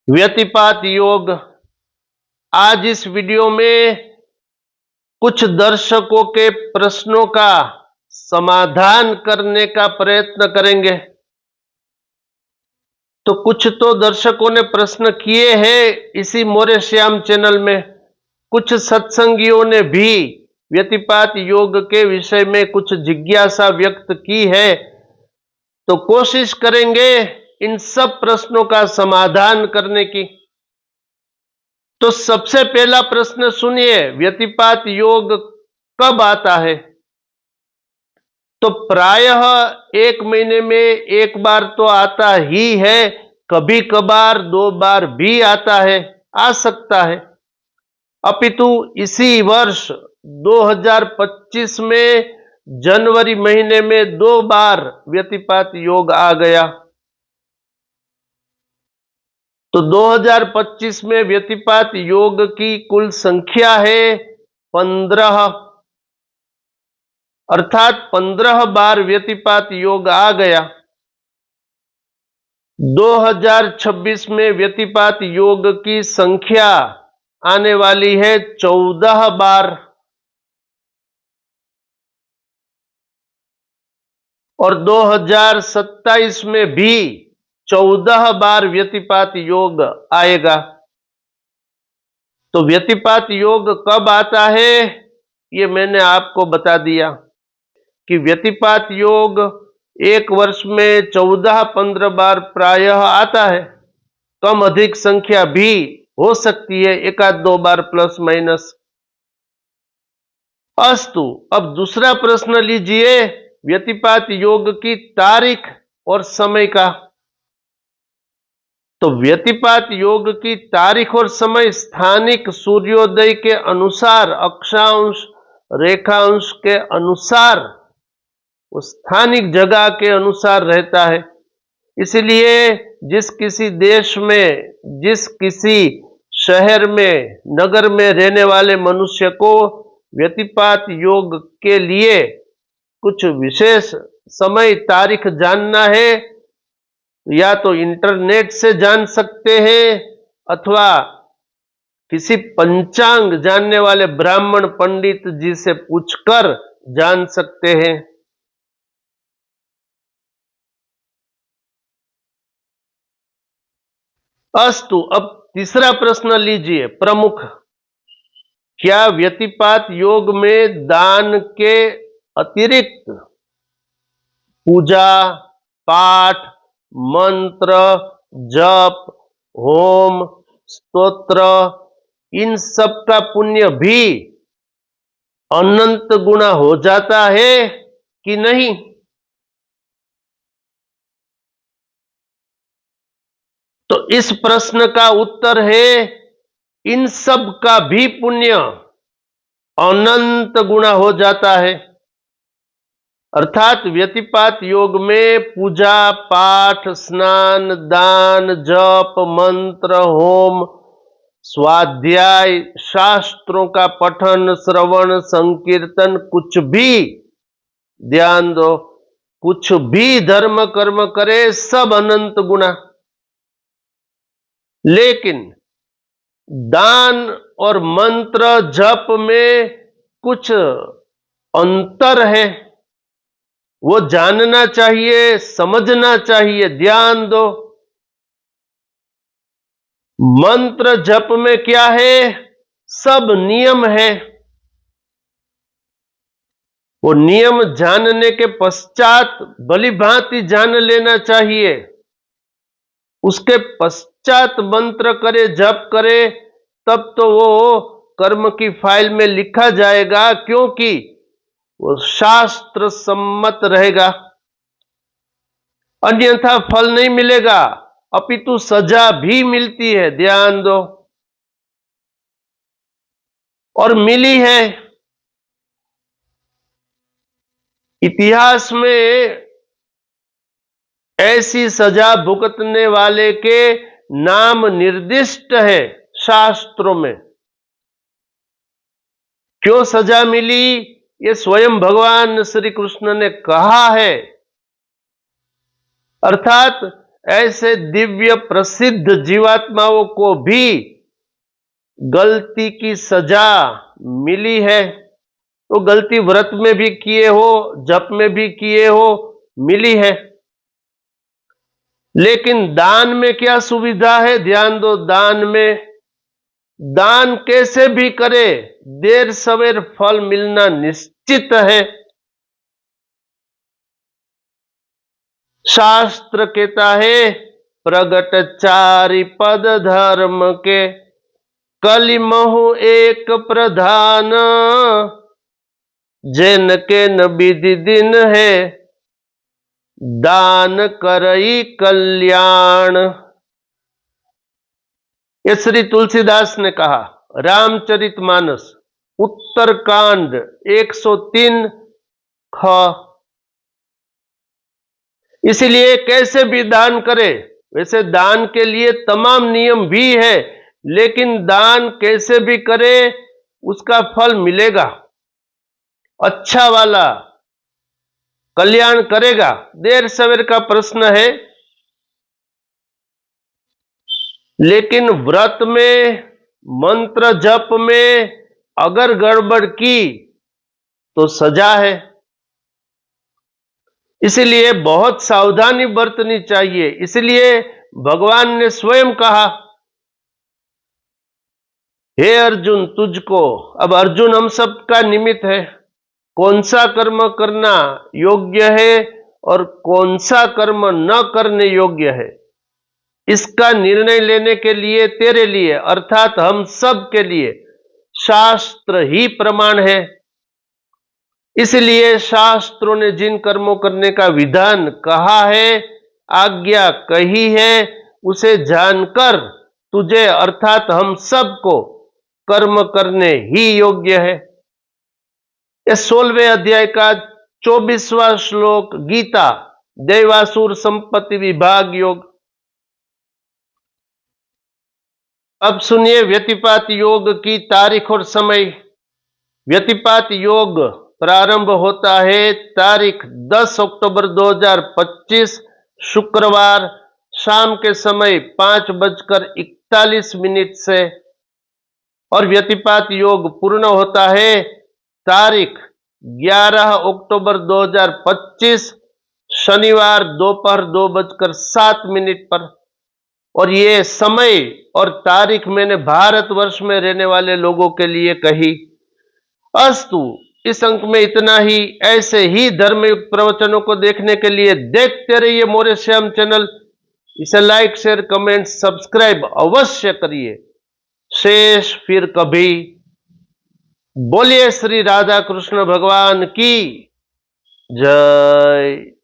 व्यतिपात योग। आज इस वीडियो में कुछ दर्शकों के प्रश्नों का समाधान करने का प्रयत्न करेंगे। तो कुछ तो दर्शकों ने प्रश्न किए हैं इसी मोरे श्याम चैनल में, कुछ सत्संगियों ने भी व्यतिपात योग के विषय में कुछ जिज्ञासा व्यक्त की है। तो कोशिश करेंगे इन सब प्रश्नों का समाधान करने की। तो सबसे पहला प्रश्न सुनिए, व्यतिपात योग कब आता है? तो प्रायः 1 महीने में एक बार तो आता ही है, कभी कभार 2 बार भी आता है, आ सकता है। अपितु इसी वर्ष 2025 में जनवरी महीने में 2 बार व्यतिपात योग आ गया। तो 2025 में व्यतिपात योग की कुल संख्या है 15, अर्थात 15 बार व्यतिपात योग आ गया। 2026 में व्यतिपात योग की संख्या आने वाली है 14 बार, और 2027 में भी 14 बार व्यतिपात योग आएगा। तो व्यतिपात योग कब आता है ये मैंने आपको बता दिया कि व्यतिपात योग एक वर्ष में 14-15 बार प्रायः आता है। कम अधिक संख्या भी हो सकती है, 1-2 बार प्लस माइनस। अस्तु, अब दूसरा प्रश्न लीजिए, व्यतिपात योग की तारीख और समय का। तो व्यतिपात योग की तारीख और समय स्थानिक सूर्योदय के अनुसार, अक्षांश रेखांश के अनुसार, उस स्थानिक जगह के अनुसार रहता है। इसलिए जिस किसी देश में, जिस किसी शहर में, नगर में रहने वाले मनुष्य को व्यतिपात योग के लिए कुछ विशेष समय तारीख जानना है, या तो इंटरनेट से जान सकते हैं अथवा किसी पंचांग जानने वाले ब्राह्मण पंडित जी से पूछकर जान सकते हैं। अस्तु, अब तीसरा प्रश्न लीजिए, प्रमुख। क्या व्यतिपात योग में दान के अतिरिक्त पूजा, पाठ, मंत्र, जप, होम, स्तोत्र, इन सब का पुण्य भी अनंत गुना हो जाता है कि नहीं? तो इस प्रश्न का उत्तर है, इन सब का भी पुण्य अनंत गुना हो जाता है। अर्थात व्यतिपात योग में पूजा, पाठ, स्नान, दान, जप, मंत्र, होम, स्वाध्याय, शास्त्रों का पठन, श्रवण, संकीर्तन, कुछ भी, ध्यान दो, कुछ भी धर्म कर्म करे सब अनंत गुना। लेकिन दान और मंत्र जप में कुछ अंतर है, वो जानना चाहिए, समझना चाहिए, ध्यान दो। मंत्र जप में क्या है? सब नियम है। वो नियम जानने के पश्चात भली भांति जान लेना चाहिए। उसके पश्चात मंत्र करे, जप करे, तब तो वो कर्म की फाइल में लिखा जाएगा, क्योंकि वो शास्त्र सम्मत रहेगा। अन्यथा फल नहीं मिलेगा, अपितु सजा भी मिलती है, ध्यान दो, और मिली है। इतिहास में ऐसी सजा भुगतने वाले के नाम निर्दिष्ट है शास्त्रों में। क्यों सजा मिली ये स्वयं भगवान श्री कृष्ण ने कहा है। अर्थात ऐसे दिव्य प्रसिद्ध जीवात्माओं को भी गलती की सजा मिली है। तो गलती व्रत में भी किए हो, जप में भी किए हो, मिली है। लेकिन दान में क्या सुविधा है? ध्यान दो, दान में, दान कैसे भी करे देर सवेर फल मिलना निश्चित है। शास्त्र कहता है, प्रगट चारि पद धर्म के, कलिमहु एक प्रधान, जैन के न विधि दिन है, दान करई कल्याण। ये श्री तुलसीदास ने कहा, रामचरितमानस उत्तरकांड 103 ख। इसलिए कैसे भी दान करे, वैसे दान के लिए तमाम नियम भी है, लेकिन दान कैसे भी करे उसका फल मिलेगा, अच्छा वाला कल्याण करेगा। देर सवेर का प्रश्न है, लेकिन व्रत में, मंत्र जप में अगर गड़बड़ की तो सजा है। इसलिए बहुत सावधानी बरतनी चाहिए। इसलिए भगवान ने स्वयं कहा, हे अर्जुन तुझको, अब अर्जुन हम सब का निमित्त है, कौन सा कर्म करना योग्य है और कौन सा कर्म न करने योग्य है, इसका निर्णय लेने के लिए, तेरे लिए अर्थात हम सब के लिए शास्त्र ही प्रमाण है। इसलिए शास्त्रों ने जिन कर्मों करने का विधान कहा है, आज्ञा कही है, उसे जानकर तुझे अर्थात हम सबको कर्म करने ही योग्य है। इस 16वें अध्याय का 24वां श्लोक, गीता देवासुर संपत्ति विभाग योग। अब सुनिए व्यतिपात योग की तारीख और समय। व्यतिपात योग प्रारंभ होता है तारीख 10 अक्टूबर 2025 शुक्रवार शाम के समय 5:41 से, और व्यतिपात योग पूर्ण होता है तारीख 11 अक्टूबर 2025 शनिवार दोपहर 2:07 पर। और ये समय और तारीख मैंने भारतवर्ष में रहने वाले लोगों के लिए कही। अस्तु, इस अंक में इतना ही। ऐसे ही धर्मयुक्त प्रवचनों को देखने के लिए देखते रहिए मोरे श्याम चैनल। इसे लाइक, शेयर, कमेंट, सब्सक्राइब अवश्य करिए। शेष फिर कभी। बोलिए श्री राधा कृष्ण भगवान की जय।